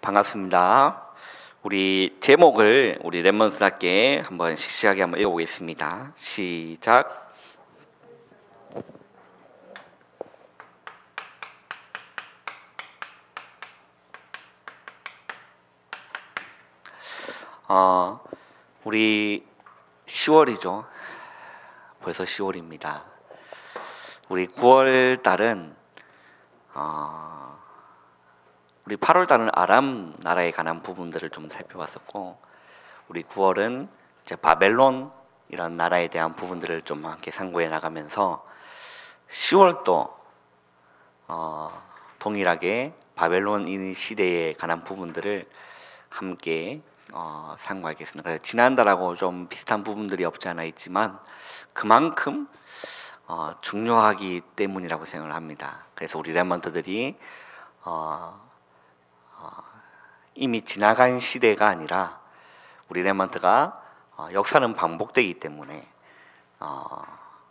반갑습니다. 우리 제목을 우리 랩몬스답게 한번 씩씩하게 한번 읽어보겠습니다. 시작. 우리 10월이죠. 벌써 10월입니다. 우리 9월 달은 우리 8월 달은 아람 나라에 관한 부분들을 좀 살펴봤었고, 우리 9월은 이제 바벨론 이런 나라에 대한 부분들을 좀 함께 상고해 나가면서 10월도 동일하게 바벨론 이 시대에 관한 부분들을 함께 상고하겠습니다. 그래서 지난달하고 좀 비슷한 부분들이 없지 않아 있지만 그만큼 중요하기 때문이라고 생각을 합니다. 그래서 우리 랩먼트들이 이미 지나간 시대가 아니라 우리 랩먼트가 역사는 반복되기 때문에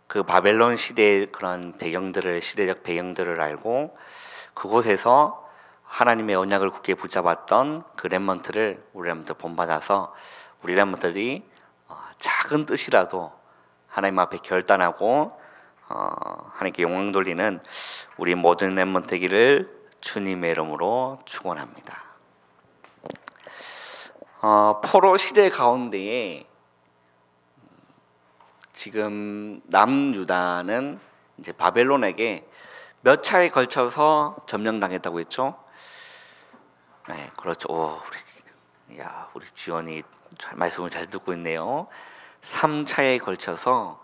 그 바벨론 시대의 그런 배경들을, 시대적 배경들을 알고 그곳에서 하나님의 언약을 굳게 붙잡았던 그 랩먼트를 우리 랩먼트 본받아서 우리 랩먼트들이 작은 뜻이라도 하나님 앞에 결단하고 하나님께 영광 돌리는 우리 모든 랩먼트 되기를 주님의 이름으로 축원합니다. 포로 시대 가운데에 지금 남유다는 이제 바벨론에게 몇 차에 걸쳐서 점령당했다고 했죠? 네, 그렇죠. 우리 지원이 말씀을 잘 듣고 있네요. 3차에 걸쳐서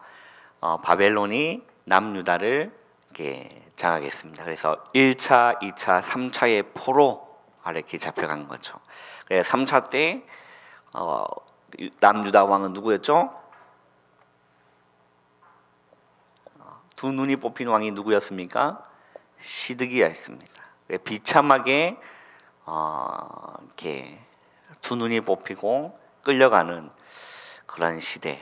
바벨론이 남유다를 이렇게 장악했습니다. 그래서 1차, 2차, 3차의 포로 아래 이렇게 잡혀간 거죠. 그래서 3차 때 남유다 왕은 누구였죠? 두 눈이 뽑힌 왕이 누구였습니까? 시드기야였습니다. 비참하게 이렇게 두 눈이 뽑히고 끌려가는 그런 시대.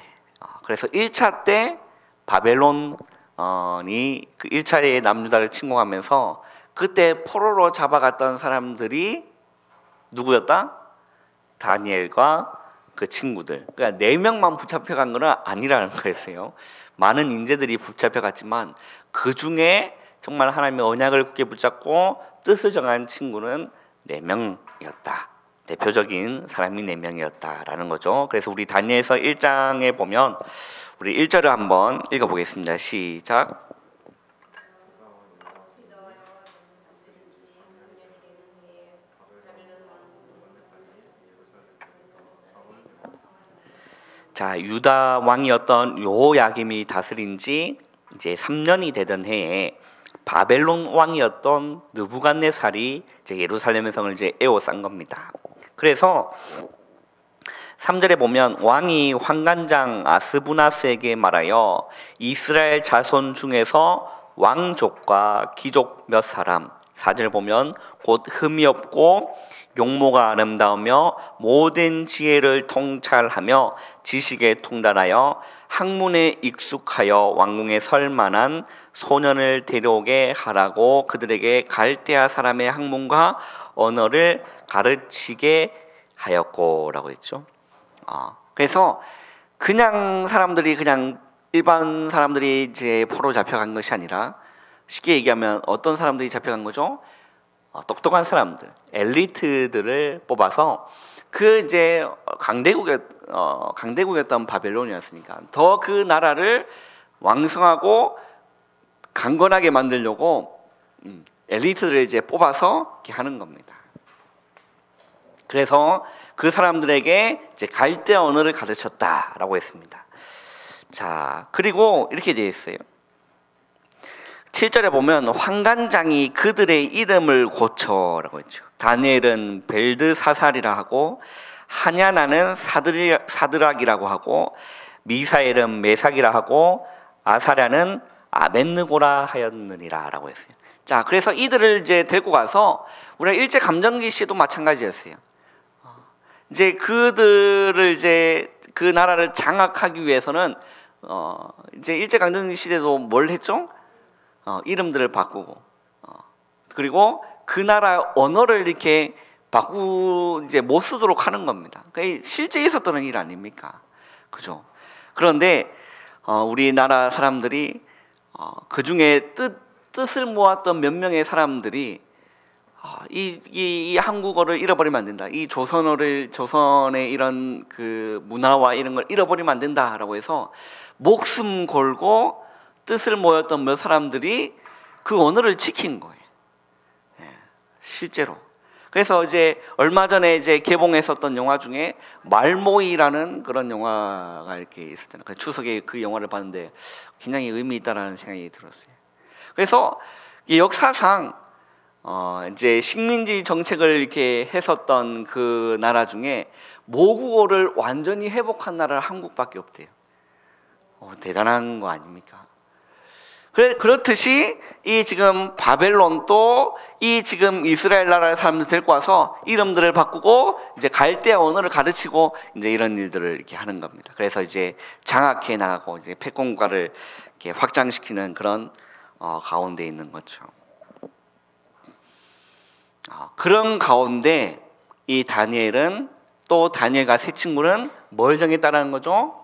그래서 1차 때 바벨론이 그 1차에 남유다를 침공하면서 그때 포로로 잡아갔던 사람들이 누구였다? 다니엘과 그 친구들. 그러니까 4명만 붙잡혀간 건 아니라는 거였어요. 많은 인재들이 붙잡혀갔지만 그 중에 정말 하나님의 언약을 굳게 붙잡고 뜻을 정한 친구는 4명이었다. 대표적인 사람이 4명이었다라는 거죠. 그래서 우리 다니엘서 1장에 보면 우리 1절을 한번 읽어보겠습니다. 시작. 자, 유다 왕이었던 요야김이 다스린 지 이제 3년이 되던 해에 바벨론 왕이었던 느부갓네살이 이제 예루살렘 성을 이제 에워싼 겁니다. 그래서 3절에 보면 왕이 환관장 아스부나스에게 말하여 이스라엘 자손 중에서 왕족과 귀족 몇 사람, 4절 보면 곧 흠이 없고 용모가 아름다우며 모든 지혜를 통찰하며 지식에 통달하여 학문에 익숙하여 왕궁에 설 만한 소년을 데려오게 하라고 그들에게 갈대아 사람의 학문과 언어를 가르치게 하였고 라고 했죠. 그래서 그냥 사람들이, 그냥 일반 사람들이 이제 포로 잡혀간 것이 아니라 쉽게 얘기하면 어떤 사람들이 잡혀간 거죠? 똑똑한 사람들, 엘리트들을 뽑아서 그 이제 강대국이었던 바벨론이었으니까 더 그 나라를 왕성하고 강건하게 만들려고 엘리트들을 이제 뽑아서 이렇게 하는 겁니다. 그래서 그 사람들에게 이제 갈대아 언어를 가르쳤다라고 했습니다. 자, 그리고 이렇게 되어 있어요. 7절에 보면 환관장이 그들의 이름을 고쳐라고 했죠. 다니엘은 벨드사살이라 하고 하냐나는 사드락이라고 하고 미사엘은 메삭이라 하고 아사랴는 아벳느고라 하였느니라 라고 했어요. 자, 그래서 이들을 이제 데리고 가서 우리가 일제 감정기 시에도 마찬가지였어요. 이제 그들을 이제 그 나라를 장악하기 위해서는 이제 일제 강점기 시대도 뭘 했죠? 이름들을 바꾸고 그리고 그 나라 언어를 이렇게 이제 못 쓰도록 하는 겁니다. 그게 실제 있었던 일 아닙니까? 그죠? 그런데 우리나라 사람들이 그 중에 뜻을 모았던 몇 명의 사람들이 이 한국어를 잃어버리면 안 된다. 이 조선의 이런 그 문화와 이런 걸 잃어버리면 안 된다라고 해서 목숨 걸고 뜻을 모였던 몇 사람들이 그 언어를 지킨 거예요. 실제로. 그래서 이제 얼마 전에 이제 개봉했었던 영화 중에 말모이라는 그런 영화가 이렇게 있었잖아요. 추석에 그 영화를 봤는데 굉장히 의미 있다라는 생각이 들었어요. 그래서 역사상 이제 식민지 정책을 이렇게 했었던 그 나라 중에 모국어를 완전히 회복한 나라가 한국밖에 없대요. 대단한 거 아닙니까? 그렇듯이 이 지금 바벨론도 이 지금 이스라엘 나라의 사람들 데리고 와서 이름들을 바꾸고 이제 갈대아 언어를 가르치고 이제 이런 일들을 이렇게 하는 겁니다. 그래서 이제 장악해 나가고 이제 패권국가를 이렇게 확장시키는 그런 가운데 있는 거죠. 그런 가운데 이 다니엘은 또 다니엘과 세 친구는 뭘 정했다라는 거죠?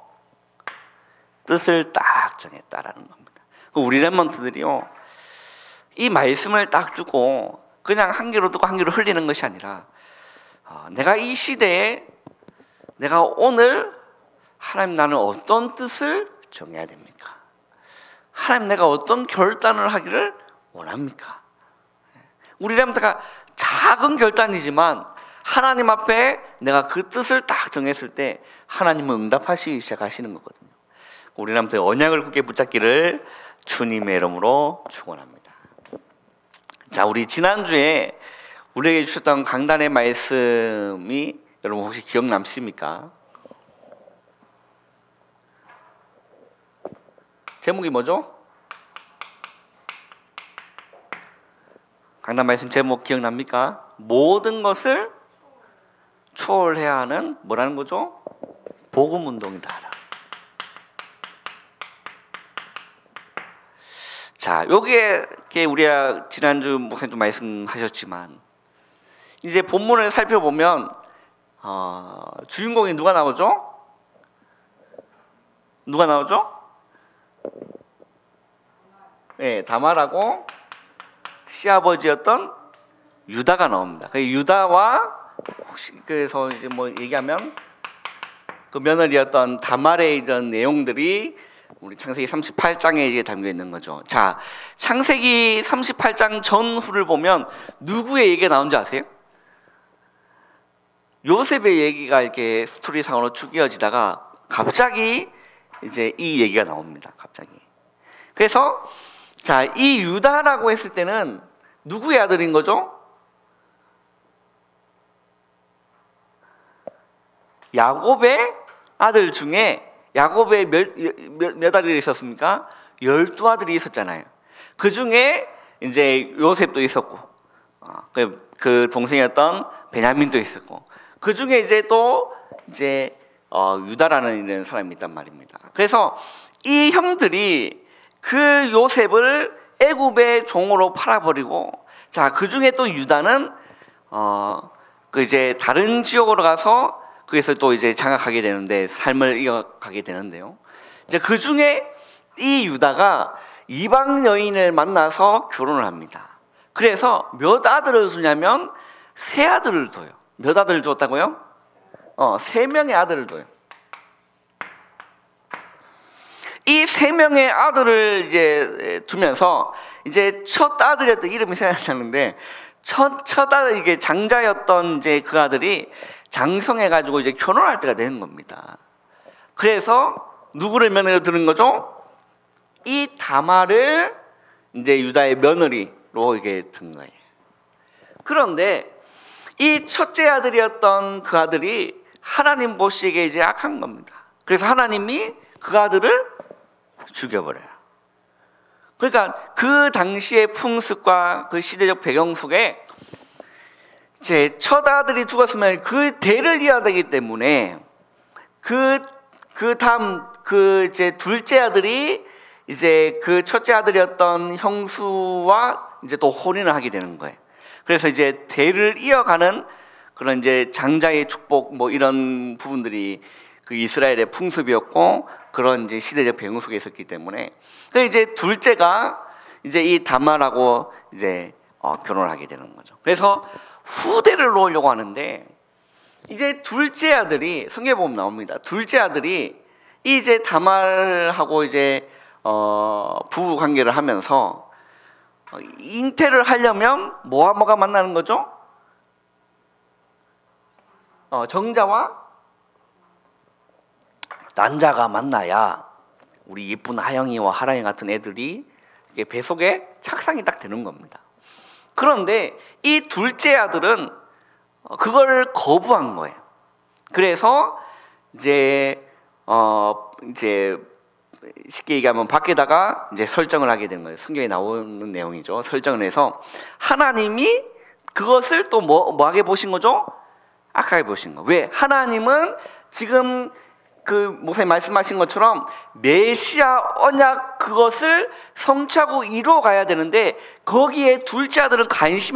뜻을 딱 정했다라는 겁니다. 우리 랩런트들이요, 이 말씀을 딱 주고 그냥 한 귀로 듣고 한 귀로 흘리는 것이 아니라 내가 이 시대에 내가 오늘 하나님 나는 어떤 뜻을 정해야 됩니까? 하나님 내가 어떤 결단을 하기를 원합니까? 우리 랩런트가 작은 결단이지만 하나님 앞에 내가 그 뜻을 딱 정했을 때 하나님은 응답하시기 시작하시는 거거든요. 우리 랩런트의 언약을 굳게 붙잡기를 주님의 이름으로 축원합니다. 자, 우리 지난주에 우리에게 주셨던 강단의 말씀이 여러분 혹시 기억 남습니까? 제목이 뭐죠? 강단 말씀 제목 기억납니까? 모든 것을 초월해야 하는 뭐라는 거죠? 복음 운동이다. 자, 여기에 우리가 지난주 목사님도 말씀하셨지만 이제 본문을 살펴보면 주인공이 누가 나오죠? 누가 나오죠? 네, 다말하고 시아버지였던 유다가 나옵니다. 그 유다와 혹시 그래서 이제 뭐 얘기하면 그 며느리였던 다말의 이런 내용들이 우리 창세기 38장에 이제 담겨 있는 거죠. 자, 창세기 38장 전후를 보면 누구의 얘기가 나온지 아세요? 요셉의 얘기가 이렇게 스토리상으로 쭉 이어지다가 갑자기 이제 이 얘기가 나옵니다. 갑자기. 그래서 자, 이 유다라고 했을 때는 누구의 아들인 거죠? 야곱의 아들 중에 야곱의 몇 아들이 있었습니까? 12아들이 있었잖아요. 그 중에 이제 요셉도 있었고, 그 동생이었던 베냐민도 있었고, 그 중에 이제 또 이제 유다라는 이런 사람이 있단 말입니다. 그래서 이 형들이 그 요셉을 애굽의 종으로 팔아버리고, 자, 그 중에 또 유다는 그 이제 다른 지역으로 가서 거기서 또 이제 장악하게 되는데 삶을 이어가게 되는데요. 이제 그 중에 이 유다가 이방 여인을 만나서 결혼을 합니다. 그래서 몇 아들을 주냐면 세 아들을 둬요. 몇 아들을 줬다고요? 3명의 아들을 둬요. 이 3명의 아들을 이제 두면서 이제 첫 아들이었던 이름이 생각이 나는데 첫 아들 이게 장자였던 이제 그 아들이 장성해가지고 이제 결혼할 때가 되는 겁니다. 그래서 누구를 며느리로 두는 거죠? 이 다말을 이제 유다의 며느리로 이게 든 거예요. 그런데 이 첫째 아들이었던 그 아들이 하나님 보시기에 이제 악한 겁니다. 그래서 하나님이 그 아들을 죽여버려요. 그러니까 그 당시의 풍습과 그 시대적 배경 속에 제 첫 아들이 죽었으면 그 대를 이어되기 때문에 그 다음 그 이제 둘째 아들이 이제 그 첫째 아들이었던 형수와 이제 또 혼인을 하게 되는 거예요. 그래서 이제 대를 이어가는 그런 이제 장자의 축복 뭐 이런 부분들이 그 이스라엘의 풍습이었고 그런 이제 시대적 배경 속에 있었기 때문에 그 이제 둘째가 이제 이 다말하고 이제 결혼을 하게 되는 거죠. 그래서 후대를 놓으려고 하는데 이제 둘째 아들이 성경에 보면 나옵니다. 둘째 아들이 이제 다말하고 이제 부부 관계를 하면서 잉태를 하려면 뭐가 만나는 거죠? 정자와 난자가 만나야 우리 예쁜 하영이와 하랑이 같은 애들이 뱃속에 착상이 딱 되는 겁니다. 그런데 이 둘째 아들은 그걸 거부한 거예요. 그래서 이제 쉽게 얘기하면 밖에다가 이제 설정을 하게 된 거예요. 성경에 나오는 내용이죠. 설정을 해서 하나님이 그것을 또 뭐하게 보신 거죠? 악하게 보신 거. 왜? 하나님은 지금 그 목사님 말씀하신 것처럼 메시아 언약 그것을 성취하고 이루어 가야 되는데 거기에 둘째 아들은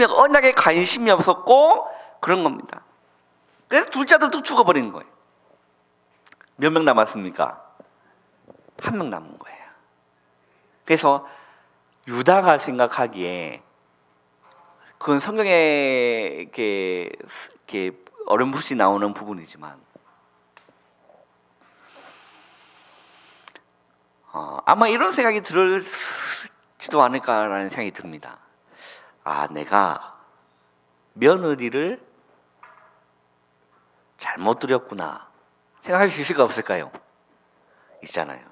언약에 관심이 없었고 그런 겁니다. 그래서 둘째 아들도 죽어버린 거예요. 몇 명 남았습니까? 한 명 남은 거예요. 그래서 유다가 생각하기에 그건 성경에 이렇게 어렴풋이 나오는 부분이지만 아마 이런 생각이 들지도 않을까라는 생각이 듭니다. 내가 며느리를 잘못 들였구나 생각할 수 있을까 없을까요? 있잖아요.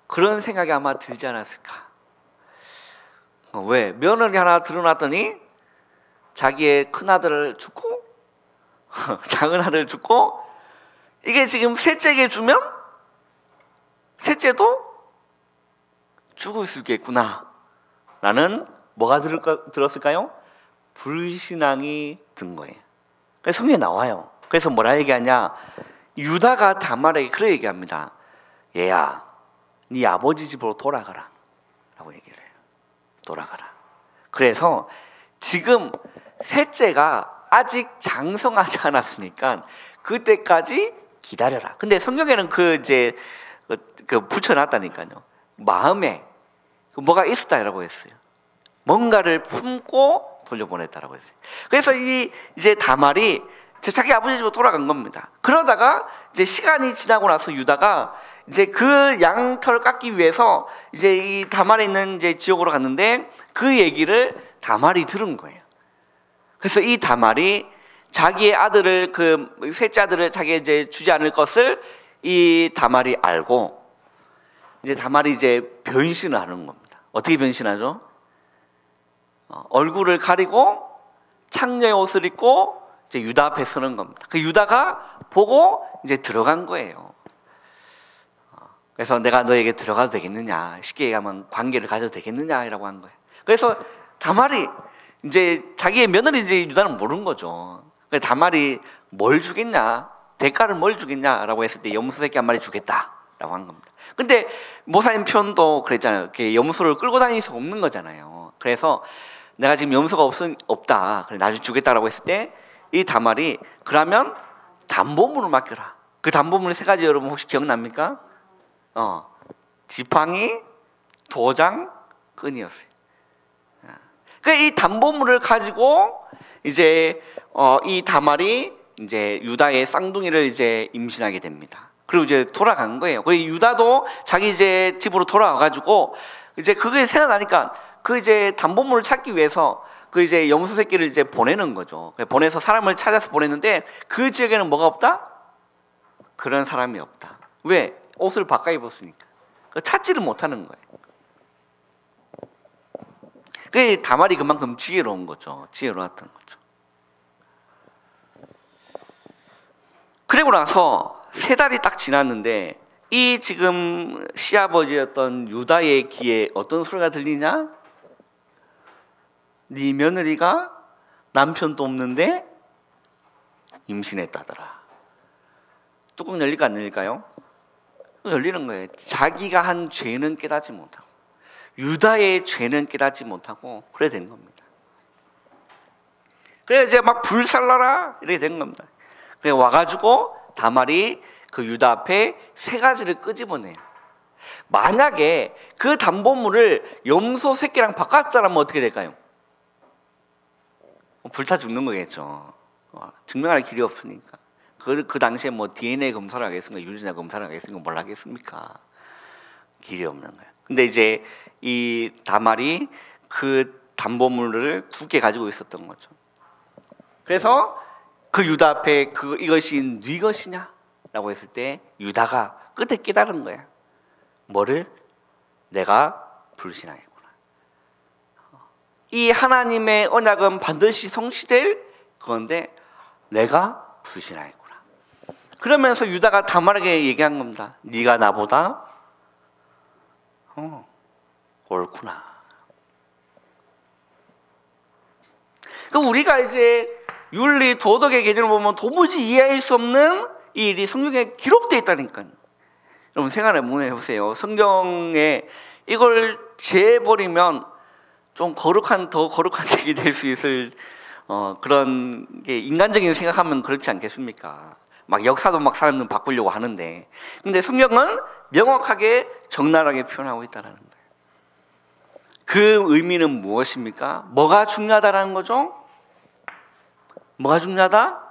그런 생각이 아마 들지 않았을까. 왜? 며느리 하나 들어놨더니 자기의 큰아들을 죽고 작은 아들을 죽고 이게 지금 셋째에게 주면 셋째도 죽을 수 있겠구나 라는 뭐가 들었을까요? 불신앙이 든 거예요. 그래서 성경에 나와요. 그래서 뭐라 얘기하냐, 유다가 다말에게 그렇게 얘기합니다. 얘야, 네 아버지 집으로 돌아가라 라고 얘기를 해요. 돌아가라. 그래서 지금 셋째가 아직 장성하지 않았으니까 그때까지 기다려라. 근데 성경에는 그 붙여놨다니까요. 마음에 뭐가 있었다라고 했어요. 뭔가를 품고 돌려보냈다라고 했어요. 그래서 이제 다말이 자기 아버지 집으로 돌아간 겁니다. 그러다가 이제 시간이 지나고 나서 유다가 이제 그 양털 깎기 위해서 이제 이 다말에 있는 이제 지역으로 갔는데 그 얘기를 다말이 들은 거예요. 그래서 이 다말이 자기의 아들을 그 셋째 아들을 자기가 이제 주지 않을 것을 이 다말이 알고 이제 다말이 이제 변신을 하는 겁니다. 어떻게 변신하죠? 얼굴을 가리고 창녀의 옷을 입고 이제 유다 앞에 서는 겁니다. 그 유다가 보고 이제 들어간 거예요. 그래서 내가 너에게 들어가도 되겠느냐, 쉽게 얘기하면 관계를 가져도 되겠느냐라고 한 거예요. 그래서 다말이 이제 자기의 며느리인지 유다는 모르는 거죠. 그래서 다말이 뭘 주겠냐, 대가를 뭘 주겠냐라고 했을 때 염소 새끼 한 마리 주겠다라고 한 겁니다. 근데 모사님 편도 그랬잖아요. 이렇게 염소를 끌고 다닐 수 없는 거잖아요. 그래서 내가 지금 염소가 없다, 그래 나중에 주겠다라고 했을 때 이 다말이 그러면 담보물을 맡겨라. 그 담보물 세 가지 여러분 혹시 기억납니까? 지팡이, 도장, 끈이었어요. 그러니까 이 담보물을 가지고 이제 이 다말이 이제 유다의 쌍둥이를 이제 임신하게 됩니다. 그리고 이제 돌아간 거예요. 그리고 유다도 자기 이제 집으로 돌아와가지고 이제 그게 생각나니까 그 이제 담보물을 찾기 위해서 그 이제 염소 새끼를 이제 보내는 거죠. 보내서 사람을 찾아서 보냈는데 그 지역에는 뭐가 없다? 그런 사람이 없다. 왜? 옷을 바꿔 입었으니까. 찾지를 못하는 거예요. 그 다말이 그만큼 지혜로운 거죠. 지혜로웠던 거죠. 그리고 나서 3달이 딱 지났는데 이 지금 시아버지였던 유다의 귀에 어떤 소리가 들리냐? 네 며느리가 남편도 없는데 임신했다더라. 뚜껑 열릴까 안 열릴까요? 열리는 거예요. 자기가 한 죄는 깨닫지 못하고 유다의 죄는 깨닫지 못하고 그래 된 겁니다. 그래 이제 막 불살라라 이렇게 된 겁니다. 그래 와가지고 다말이 그 유다 앞에 세 가지를 끄집어내요. 만약에 그 담보물을 염소 새끼랑 바꿨다면 어떻게 될까요? 불타 죽는 거겠죠. 증명할 길이 없으니까. 그 당시에 뭐 DNA 검사를 하겠습니까? 유전자 검사를 하겠습니까? 뭘 하겠습니까? 길이 없는 거예요. 근데 이제 이 다말이 그 담보물을 굳게 가지고 있었던 거죠. 그래서 그 유다 앞에 이것이 네 것이냐? 라고 했을 때 유다가 끝에 깨달은 거야. 뭐를? 내가 불신하겠구나. 이 하나님의 언약은 반드시 성취될 그건데 내가 불신하겠구나. 그러면서 유다가 다말에게 얘기한 겁니다. 네가 나보다 옳구나. 우리가 이제 윤리 도덕의 개념을 보면 도무지 이해할 수 없는 이 일이 성경에 기록되어 있다니까요. 여러분 생각해 보세요. 성경에 이걸 재해버리면 좀 더 거룩한 책이 될 수 있을 그런 게 인간적인 생각하면 그렇지 않겠습니까? 막 역사도 막 사람들 바꾸려고 하는데, 근데 성경은 명확하게 적나라하게 표현하고 있다는 거예요. 그 의미는 무엇입니까? 뭐가 중요하다라는 거죠? 뭐가 중요하다?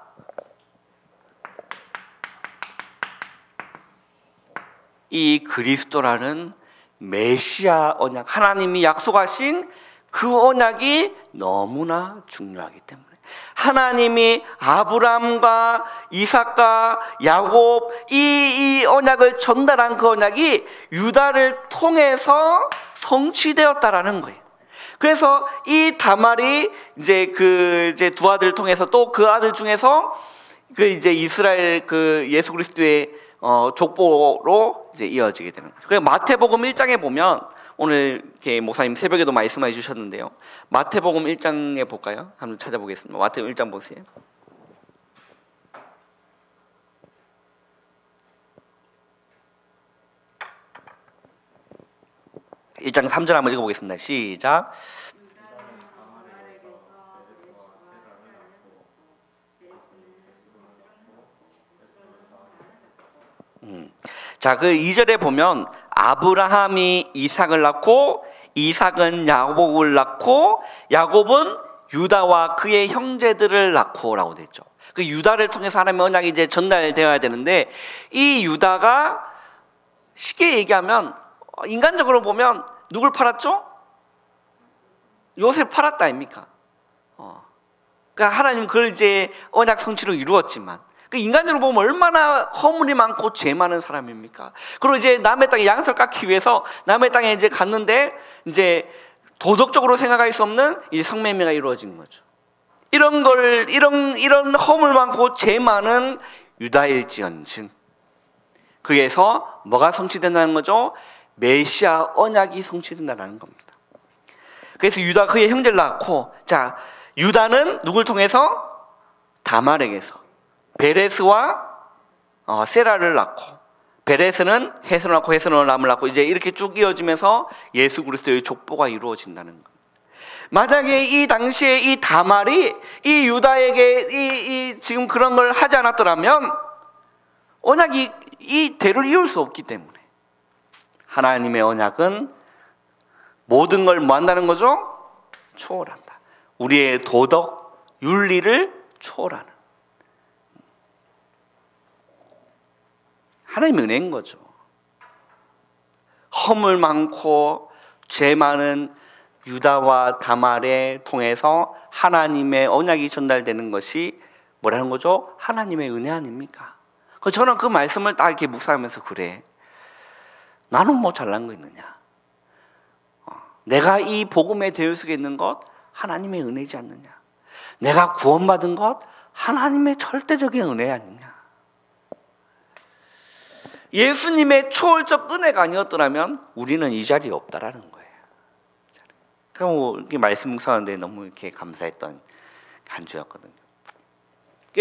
이 그리스도라는 메시아 언약, 하나님이 약속하신 그 언약이 너무나 중요하기 때문에 하나님이 아브라함과 이삭과 야곱 이 언약을 전달한 그 언약이 유다를 통해서 성취되었다라는 거예요. 그래서 이 다말이 이제 두 아들을 통해서 또 그 아들 중에서 이제 이스라엘 예수 그리스도의 족보로 이제 이어지게 되는 거죠. 그래서 마태복음 1장에 보면 오늘 이렇게 목사님 새벽에도 말씀해 주셨는데요. 마태복음 1장에 볼까요? 한번 찾아보겠습니다. 마태복음 1장 보세요. (1장 3절) 한번 읽어보겠습니다. 시작. 자, 그 2절에 보면 아브라함이 이삭을 낳고 이삭은 야곱을 낳고 야곱은 유다와 그의 형제들을 낳고라고 됐죠. 그 유다를 통해서 하나님의 언약이 이제 전달되어야 되는데 이 유다가 쉽게 얘기하면 인간적으로 보면 누굴 팔았죠? 요셉 팔았다 아닙니까? 그러니까 하나님 그걸 이제 언약 성취로 이루었지만 인간적으로 보면 얼마나 허물이 많고 죄 많은 사람입니까? 그리고 이제 남의 땅에 양털 깎기 위해서 남의 땅에 이제 갔는데 이제 도덕적으로 생각할 수 없는 이제 성매매가 이루어진 거죠. 이런 허물 많고 죄 많은 유다일지언정 그에서 뭐가 성취된다는 거죠? 메시아 언약이 성취된다는 겁니다. 그래서 유다 그의 형제를 낳고, 자, 유다는 누굴 통해서? 다말에게서 베레스와 세라를 낳고, 베레스는 헤스론을 낳고 헤스론은 람을 낳고, 이제 이렇게 쭉 이어지면서 예수 그리스도의 족보가 이루어진다는 겁니다. 만약에 이 당시에 이 다말이 이 유다에게 지금 그런 걸 하지 않았더라면 언약이 이 대를 이룰 수 없기 때문에 하나님의 언약은 모든 걸 뭐 한다는 거죠? 초월한다. 우리의 도덕, 윤리를 초월하는 하나님의 은혜인 거죠. 허물 많고 죄 많은 유다와 다말에 통해서 하나님의 언약이 전달되는 것이 뭐라는 거죠? 하나님의 은혜 아닙니까? 저는 그 말씀을 딱 이렇게 묵상하면서 그래. 나는 뭐 잘난 거 있느냐? 내가 이 복음에 대할 수 있는 것 하나님의 은혜지 않느냐? 내가 구원받은 것 하나님의 절대적인 은혜 아니냐? 예수님의 초월적 은혜가 아니었더라면 우리는 이 자리에 없다라는 거예요. 그럼 이렇게 말씀 묵상하는데 너무 이렇게 감사했던 한 주였거든요.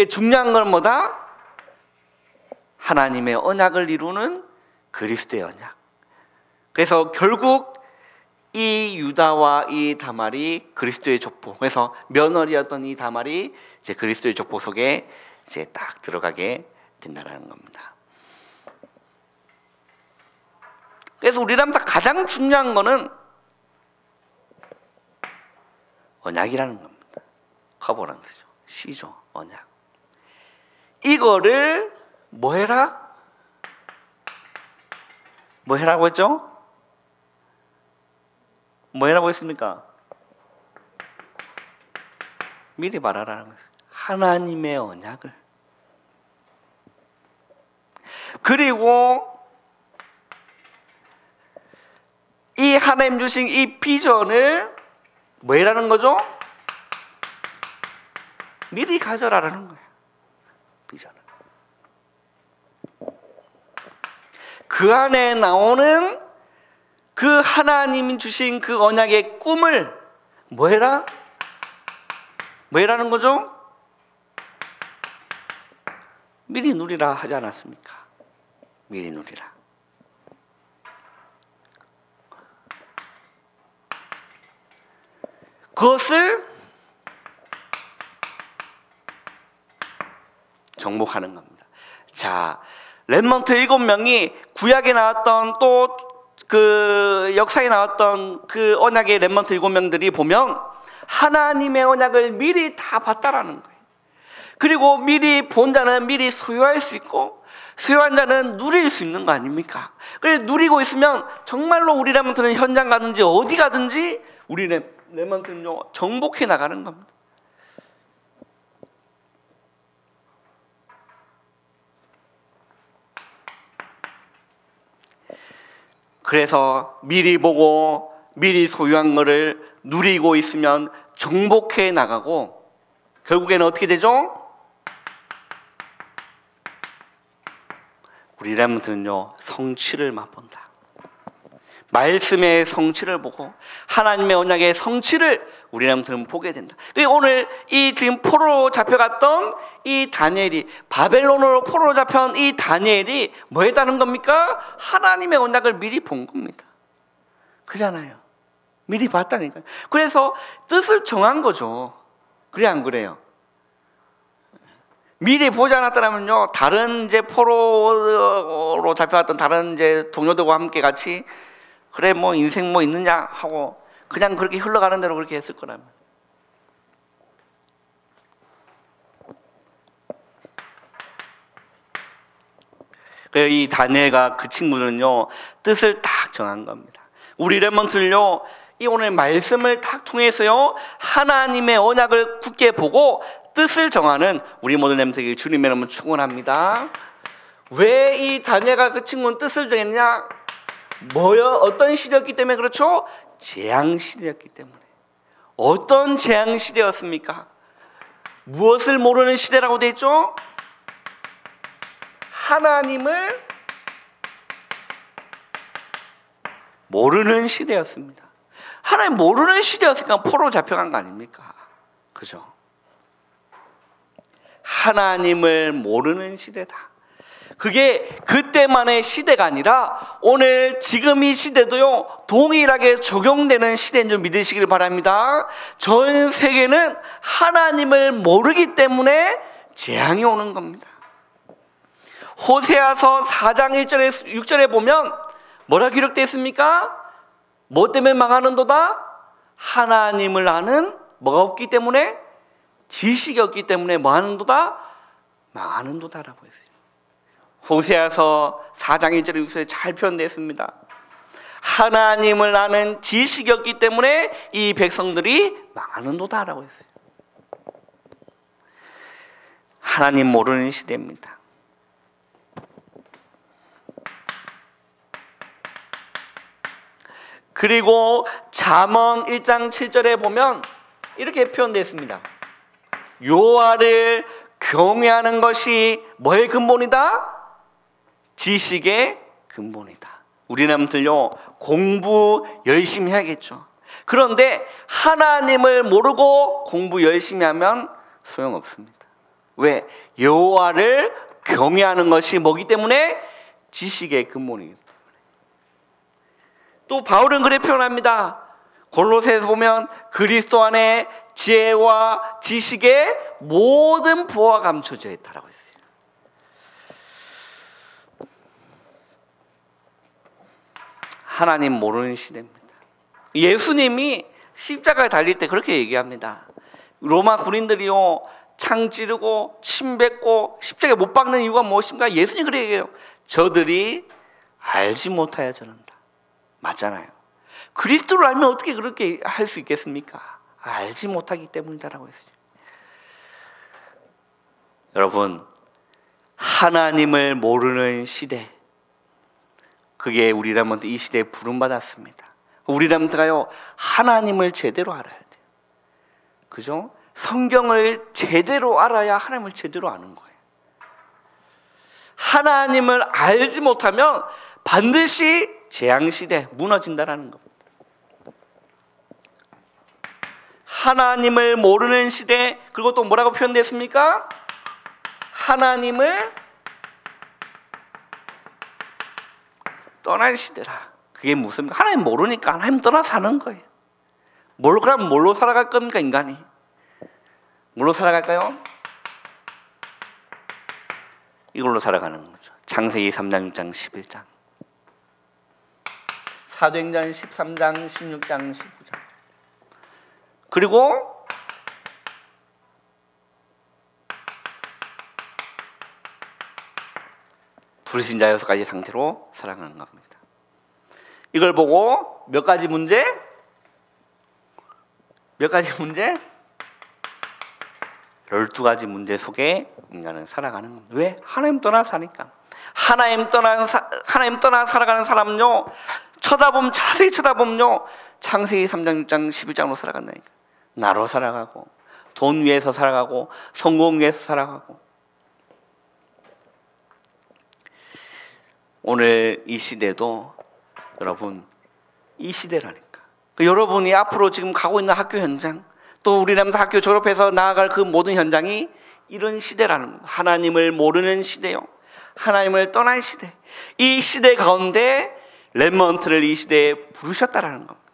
중요한 건 뭐다? 하나님의 언약을 이루는 그리스도의 언약. 그래서 결국 이 유다와 이 다말이 그리스도의 족보, 그래서 며느리였던 이 다말이 이제 그리스도의 족보 속에 이제 딱 들어가게 된다는 겁니다. 그래서 우리라면 가장 중요한 거는 언약이라는 겁니다. 커버라는 뜻이죠. 시죠, 언약. 이거를 뭐 해라? 뭐 해라고 했죠? 뭐 해라고 했습니까? 미리 말하라는 거예요. 하나님의 언약을. 그리고 이 하나님 주신 이 비전을 뭐 해라는 거죠? 미리 가져라라는 거예요. 비전을. 그 안에 나오는 그 하나님이 주신 그 언약의 꿈을 뭐 해라? 뭐 해라는 거죠? 미리 누리라 하지 않았습니까? 미리 누리라. 그것을 정복하는 겁니다. 자, 렘넌트 7명이 구약에 나왔던 또 그 역사에 나왔던 그 언약의 렘넌트 7명들이 보면 하나님의 언약을 미리 다 봤다라는 거예요. 그리고 미리 본 자는 미리 소유할 수 있고 소유한 자는 누릴 수 있는 거 아닙니까? 그래서 누리고 있으면 정말로 우리 렘넌트는 현장 가든지 어디 가든지 우리 렘넌트는요 정복해 나가는 겁니다. 그래서 미리 보고 미리 소유한 것을 누리고 있으면 정복해 나가고 결국에는 어떻게 되죠? 우리 렘넌트는요 성취를 맛본다. 말씀의 성취를 보고 하나님의 언약의 성취를 우리 렘넌트는 보게 된다. 오늘 이 지금 포로로 잡혀갔던 이 다니엘이 바벨론으로 포로로 잡혀온 이 다니엘이 뭐 했다는 겁니까? 하나님의 언약을 미리 본 겁니다. 그잖아요. 미리 봤다니까요. 그래서 뜻을 정한 거죠. 그래 안 그래요? 미리 보지 않았더라면요 다른 이제 포로로 잡혀갔던 다른 이제 동료들과 함께 같이 그래 뭐 인생 뭐 있느냐 하고 그냥 그렇게 흘러가는 대로 그렇게 했을 거라면. 그래서 이 다니엘과 그 친구들은요 뜻을 딱 정한 겁니다. 우리 렘넌트는요 이 오늘 말씀을 딱 통해서요 하나님의 언약을 굳게 보고 뜻을 정하는 우리 모든 렘넌트에게 주님의 이름을 축원합니다. 왜 이 다니엘과 그 친구는 뜻을 정했냐? 뭐요? 어떤 시대였기 때문에 그렇죠? 재앙 시대였기 때문에. 어떤 재앙 시대였습니까? 무엇을 모르는 시대라고 되어 있죠? 하나님을 모르는 시대였습니다. 하나님 모르는 시대였으니까 포로 잡혀간 거 아닙니까? 그죠? 하나님을 모르는 시대다. 그게 그때만의 시대가 아니라 오늘 지금 이 시대도요 동일하게 적용되는 시대인 줄 믿으시길 바랍니다. 전 세계는 하나님을 모르기 때문에 재앙이 오는 겁니다. 호세아서 4장 1절에 6절에 보면 뭐라 기록되어 있습니까? 뭐 때문에 망하는도다? 하나님을 아는 뭐가 없기 때문에? 지식이 없기 때문에 뭐 하는도다? 망하는도다라고 했어요. 호세아서 4장 1절에 6절에 잘 표현되어 있습니다. 하나님을 아는 지식이 없기 때문에 이 백성들이 망하는도다라고 했어요. 하나님 모르는 시대입니다. 그리고 잠언 1장 7절에 보면 이렇게 표현되어 있습니다. 여호와를 경외하는 것이 뭐의 근본이다? 지식의 근본이다. 우리나라들요 공부 열심히 해야겠죠. 그런데 하나님을 모르고 공부 열심히 하면 소용없습니다. 왜? 여호와를 경외하는 것이 뭐기 때문에? 지식의 근본이기 때문에. 또 바울은 그렇게 표현합니다. 골로새에서 보면 그리스도 안에 지혜와 지식의 모든 부와 감춰져 있다라고 했어요. 하나님 모르는 시대입니다. 예수님이 십자가에 달릴 때 그렇게 얘기합니다. 로마 군인들이요, 창 찌르고 침 뱉고 십자가에 못 박는 이유가 무엇인가? 예수님이 그렇게 얘기해요. 저들이 알지 못하여 저런다. 맞잖아요. 그리스도를 알면 어떻게 그렇게 할 수 있겠습니까? 알지 못하기 때문이다라고 했어요. 여러분, 하나님을 모르는 시대, 그게 우리라면 이 시대에 부름받았습니다. 우리라면요, 하나님을 제대로 알아야 돼요. 그죠? 성경을 제대로 알아야 하나님을 제대로 아는 거예요. 하나님을 알지 못하면 반드시 재앙시대 무너진다라는 겁니다. 하나님을 모르는 시대, 그리고 또 뭐라고 표현됐습니까? 하나님을 떠난 시대라. 그게 무슨, 하나님 모르니까 하나님 떠나 사는 거예요. 그럼 뭘로 살아갈 겁니까, 인간이? 뭘로 살아갈까요? 이걸로 살아가는 거죠. 창세기 3장, 6장, 11장, 사도행전 13장, 16장, 19장, 그리고 불신자 6가지 상태로 살아가는 겁니다. 이걸 보고 몇 가지 문제? 12가지 문제 속에 인간은 살아가는 겁니다. 왜? 하나님 떠나 사니까. 하나님 떠나 살아가는 사람은요, 자세히 쳐다보면요, 창세기 3장, 6장, 11장으로 살아간다니까. 나로 살아가고, 돈 위에서 살아가고, 성공 위에서 살아가고. 오늘 이 시대도 여러분, 이 시대라니까. 여러분이 앞으로 지금 가고 있는 학교 현장, 또 우리라면서 학교 졸업해서 나아갈 그 모든 현장이 이런 시대라는 겁니다. 하나님을 모르는 시대요, 하나님을 떠난 시대. 이 시대 가운데 렘넌트를 이 시대에 부르셨다라는 겁니다.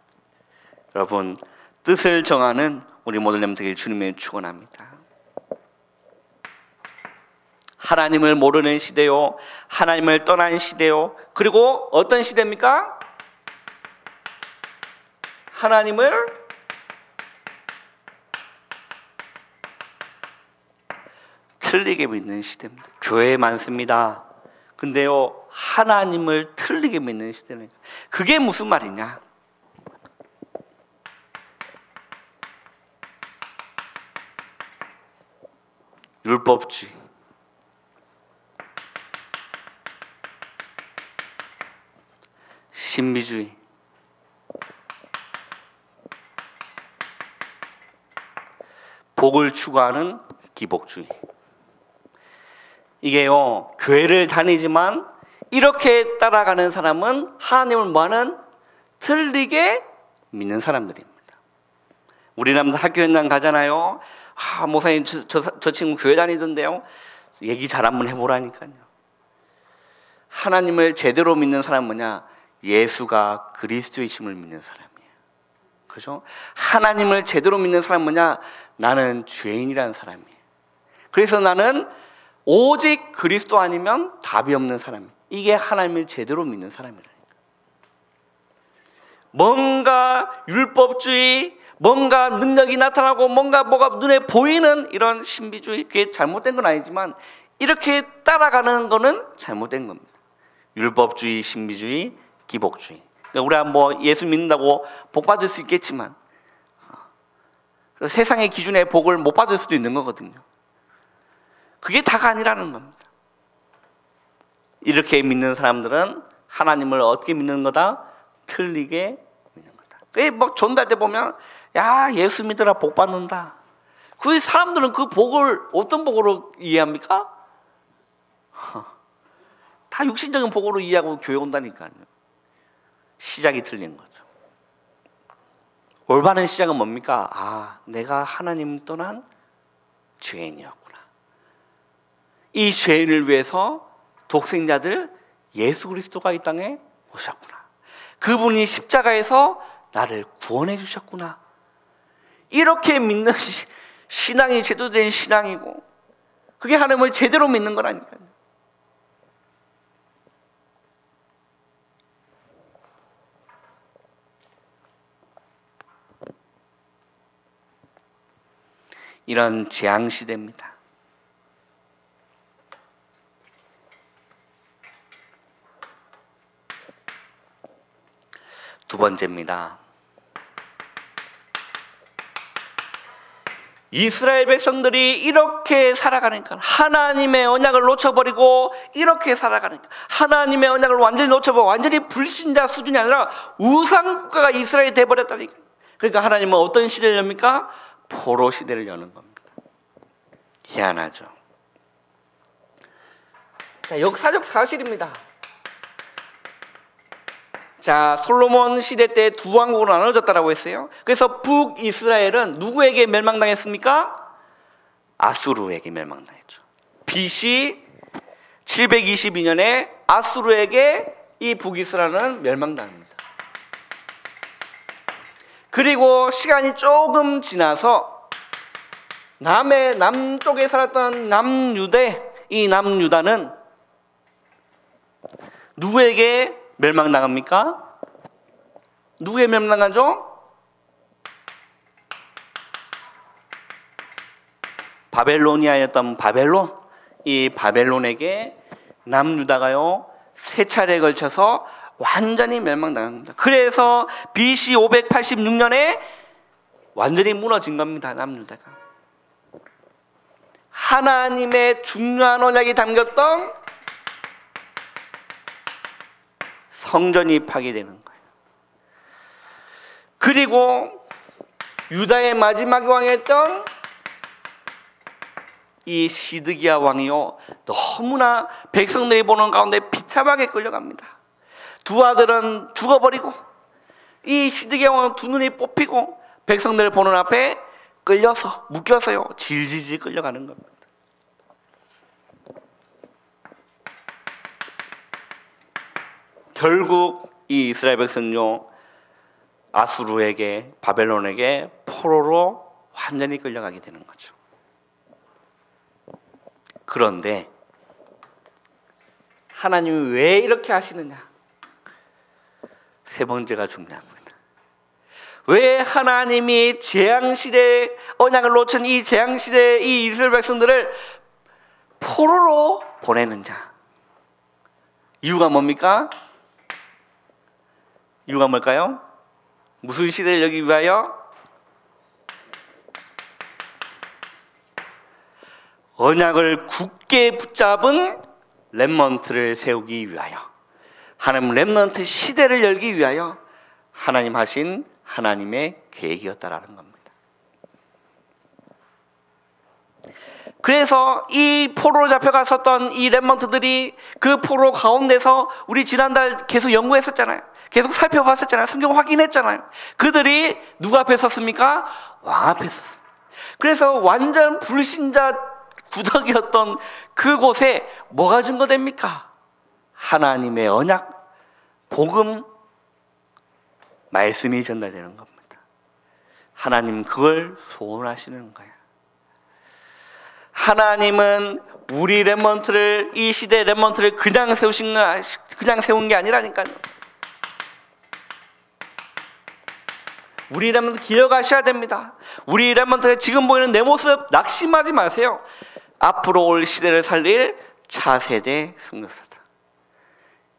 여러분, 뜻을 정하는 우리 모든 렘넌트를 주님의 축원합니다. 하나님을 모르는 시대요, 하나님을 떠난 시대요, 그리고 어떤 시대입니까? 하나님을 틀리게 믿는 시대입니다. 교회에 많습니다. 근데요, 하나님을 틀리게 믿는 시대는, 그게 무슨 말이냐? 율법주의, 신비주의, 복을 추구하는 기복주의. 이게요, 교회를 다니지만 이렇게 따라가는 사람은 하나님을 뭐하는? 틀리게 믿는 사람들입니다. 우리나라 학교 현장 가잖아요. 목사님 저 친구 교회 다니던데요. 얘기 잘 한번 해보라니까요. 하나님을 제대로 믿는 사람은 뭐냐? 예수가 그리스도이심을 믿는 사람이에요. 그죠? 하나님을 제대로 믿는 사람은 뭐냐? 나는 죄인이라는 사람이에요. 그래서 나는 오직 그리스도 아니면 답이 없는 사람이에요. 이게 하나님을 제대로 믿는 사람이라니까. 뭔가 율법주의, 뭔가 능력이 나타나고 뭐가 눈에 보이는 이런 신비주의, 그게 잘못된 건 아니지만 이렇게 따라가는 거는 잘못된 겁니다. 율법주의, 신비주의, 기복주의. 우리가 뭐 예수 믿는다고 복 받을 수 있겠지만 세상의 기준에 복을 못 받을 수도 있는 거거든요. 그게 다가 아니라는 겁니다. 이렇게 믿는 사람들은 하나님을 어떻게 믿는 거다? 틀리게 믿는 거다. 그게 막 전달 때 보면, 야, 예수 믿으라 복 받는다. 그 사람들은 그 복을 어떤 복으로 이해합니까? 다 육신적인 복으로 이해하고 교회 온다니까요. 시작이 틀린 거죠. 올바른 시작은 뭡니까? 내가 하나님 떠난 죄인이었구나. 이 죄인을 위해서 독생자들 예수 그리스도가 이 땅에 오셨구나. 그분이 십자가에서 나를 구원해 주셨구나. 이렇게 믿는 신앙이 제대로 된 신앙이고, 그게 하나님을 제대로 믿는 거라니까요. 이런 재앙 시대입니다. 두 번째입니다. 이스라엘 백성들이 이렇게 살아가니까, 하나님의 언약을 놓쳐버리고 이렇게 살아가니까, 하나님의 언약을 완전히 놓쳐버리고 완전히 불신자 수준이 아니라 우상국가가 이스라엘이 돼버렸다니까. 그러니까 하나님은 어떤 시대를 엽니까? 포로 시대를 여는 겁니다. 희한하죠. 자, 역사적 사실입니다. 자, 솔로몬 시대 때 두 왕국으로 나눠졌다고 했어요. 그래서 북이스라엘은 누구에게 멸망당했습니까? 아수르에게 멸망당했죠. BC 722년에 아수르에게 이 북이스라엘은 멸망당합니다. 그리고 시간이 조금 지나서 남쪽에 살았던 이 남유다는 누구에게 멸망당합니까? 누구에 멸망당하죠? 바벨로니아였던 바벨론, 이 바벨론에게 남유다가요 세 차례에 걸쳐서 완전히 멸망당합니다. 그래서 BC 586년에 완전히 무너진 겁니다. 남유다가. 하나님의 중요한 언약이 담겼던 성전이 파괴되는 거예요. 그리고 유다의 마지막 왕이었던 이 시드기야 왕이요, 너무나 백성들이 보는 가운데 비참하게 끌려갑니다. 두 아들은 죽어버리고 이 시드기야 왕은 두 눈이 뽑히고 백성들을 보는 앞에 끌려서 묶여서요 질질질 끌려가는 겁니다. 결국 이 이스라엘 백성요 아수르에게, 바벨론에게 포로로 완전히 끌려가게 되는 거죠. 그런데 하나님이 왜 이렇게 하시느냐? 세 번째가 중요합니다. 왜 하나님이 재앙시대 언약을 놓친 이 재앙시대 이 이스라엘 백성들을 포로로 보내느냐? 이유가 뭡니까? 이유가 뭘까요? 무슨 시대를 여기 위하여? 언약을 굳게 붙잡은 렘넌트를 세우기 위하여, 하나님 렘넌트 시대를 열기 위하여 하나님 하신 하나님의 계획이었다라는 겁니다. 그래서 이 포로로 잡혀갔었던 이 렘넌트들이 그 포로 가운데서 우리 지난달 계속 연구했었잖아요. 계속 살펴봤었잖아요. 성경 확인했잖아요. 그들이 누구 앞에 섰습니까? 왕 앞에 섰습니다. 그래서 완전 불신자 구덩이였던 그곳에 뭐가 증거됩니까? 하나님의 언약, 복음, 말씀이 전달되는 겁니다. 하나님 그걸 소원하시는 거예요. 하나님은 우리 렘넌트를, 이 시대 렘넌트를 그냥 세운 게 아니라니까요. 우리 렘넌트 기억하셔야 됩니다. 우리 렘넌트가 지금 보이는 내 모습 낙심하지 마세요. 앞으로 올 시대를 살릴 차세대 선교사다.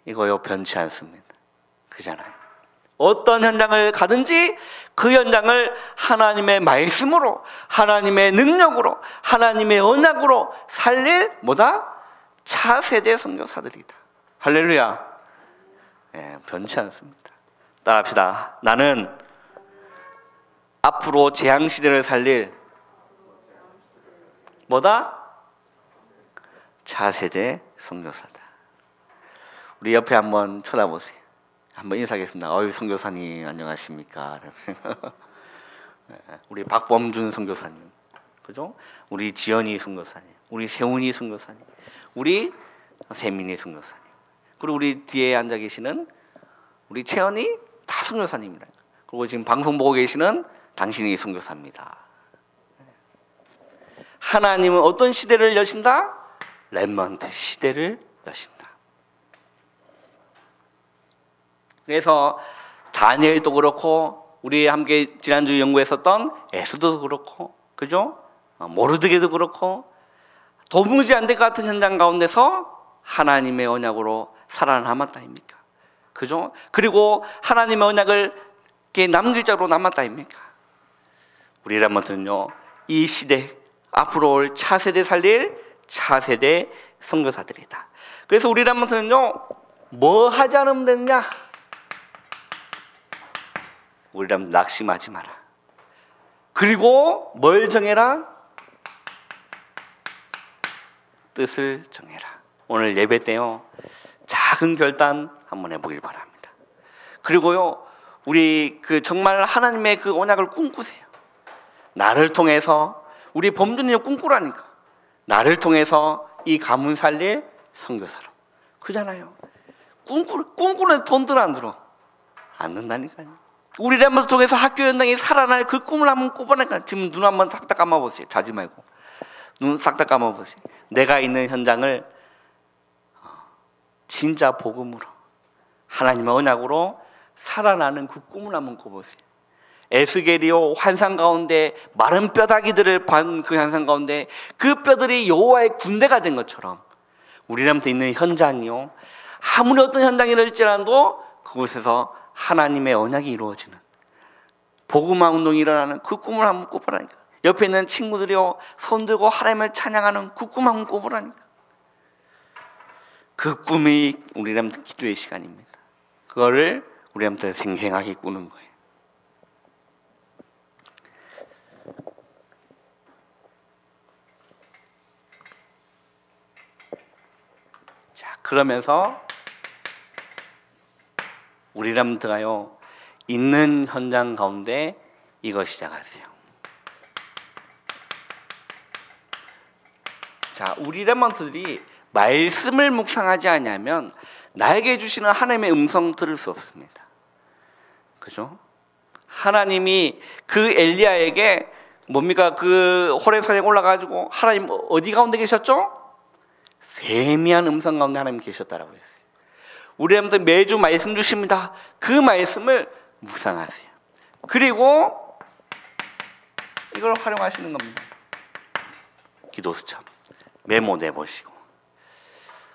이거요 변치 않습니다. 그잖아요. 어떤 현장을 가든지 그 현장을 하나님의 말씀으로, 하나님의 능력으로, 하나님의 언약으로 살릴 뭐다? 차세대 선교사들이다. 할렐루야. 예, 변치 않습니다. 따라합시다. 나는 앞으로 재앙시대를 살릴 뭐다? 차세대 선교사다. 우리 옆에 한번 쳐다보세요. 한번 인사하겠습니다. 어이 선교사님 안녕하십니까? 우리 박범준 선교사님, 그죠? 우리 지연이 선교사님, 우리 세훈이 선교사님, 우리 세민이 선교사님, 그리고 우리 뒤에 앉아 계시는 우리 채연이 다 선교사님이라. 그리고 지금 방송 보고 계시는 당신이 선교사입니다. 하나님은 어떤 시대를 여신다? 렘넌트 시대를 여신다. 그래서 다니엘도 그렇고 우리 함께 지난주 연구했었던 에스더도 그렇고, 그죠? 모르드게도 그렇고, 도무지 안 될 것 같은 현장 가운데서 하나님의 언약으로 살아남았다 아닙니까? 그죠? 그리고 하나님의 언약을 남길 자로 남았다 아닙니까? 우리 렘넌트는요, 이 시대 앞으로 올 차세대 살릴 차세대 선교사들이다. 그래서 우리 렘넌트는요, 뭐 하지 않으면 되느냐? 우리 렘넌트 낙심하지 마라. 그리고 뭘 정해라? 뜻을 정해라. 오늘 예배 때요, 작은 결단 한번 해보길 바랍니다. 그리고요, 우리 정말 하나님의 그 언약을 꿈꾸세요. 나를 통해서, 우리 범준이요 꿈꾸라니까. 나를 통해서 이 가문 살릴 선교사로. 그잖아요. 꿈꾸는 돈 들어 안 들어? 안 든다니까요. 우리 렘넌트 통해서 학교 연당이 살아날 그 꿈을 한번 꿔보니까. 지금 눈 한번 싹 다 감아보세요. 자지 말고 눈 싹 다 감아보세요. 내가 있는 현장을 진짜 복음으로, 하나님의 언약으로 살아나는 그 꿈을 한번 꿔보세요. 에스겔이요, 환상 가운데 마른 뼈다귀들을 반 그 환상 가운데 그 뼈들이 여호와의 군대가 된 것처럼 우리 렘넌트 있는 현장이요, 아무리 어떤 현장이랄지라도 그곳에서 하나님의 언약이 이루어지는 복음화 운동이 일어나는 그 꿈을 한번 꿔보라니까. 옆에 있는 친구들이요, 손들고 하나님을 찬양하는 그 꿈 한번 꿔보라니까. 그 꿈이 우리 렘넌트 기도의 시간입니다. 그거를 우리 렘넌트 생생하게 꾸는 거예요. 자, 그러면서 우리 렘넌트가요, 있는 현장 가운데 이거 시작하세요. 자, 우리 렘넌트들이 말씀을 묵상하지 않으면 나에게 주시는 하나님의 음성 들을 수 없습니다. 그죠? 하나님이 그 엘리야에게 뭡니까? 그 호렙산에 올라가지고 하나님 어디 가운데 계셨죠? 세미한 음성 가운데 하나님 계셨다라고 했어요. 우리 렘넌트 매주 말씀 주십니다. 그 말씀을 묵상하세요. 그리고 이걸 활용하시는 겁니다. 기도 수첩 메모 내보시고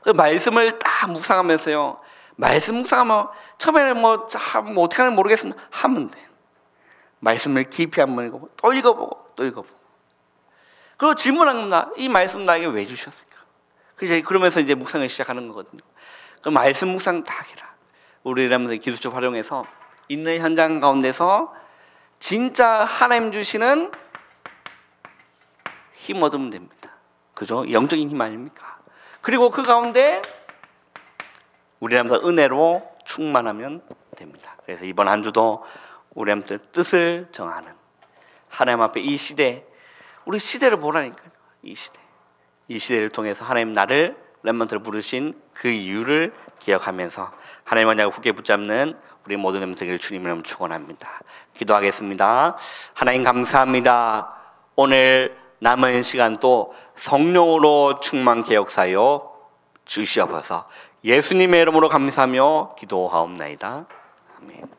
그 말씀을 딱 묵상하면서요, 말씀 묵상하면 처음에는 뭐 어떻게 하는지 모르겠으면 하면 돼. 말씀을 깊이 한번 읽어보고 또 읽어보고 또 읽어보고, 그리고 질문한 겁니다. 이 말씀 나에게 왜 주셨을까? 그러면서 이제 묵상을 시작하는 거거든요. 그 말씀 묵상 다 해라. 우리 렘넌트 기도수첩 활용해서 있는 현장 가운데서 진짜 하나님 주시는 힘 얻으면 됩니다. 그죠? 영적인 힘 아닙니까? 그리고 그 가운데 우리 렘넌트 은혜로 충만하면 됩니다. 그래서 이번 한 주도 우리 렘넌트 뜻을 정하는 하나님 앞에 이 시대, 우리 시대를 보라니까요. 이 시대를 통해서 하나님 나를 렘넌트를 부르신 그 이유를 기억하면서 하나님 언약을 굳게 붙잡는 우리 모든 렘넌트 되기를 주님의 이름으로 축원합니다. 기도하겠습니다. 하나님 감사합니다. 오늘 남은 시간 또 성령으로 충만케 역사하여 주시옵소서. 예수님의 이름으로 감사하며 기도하옵나이다. 아멘.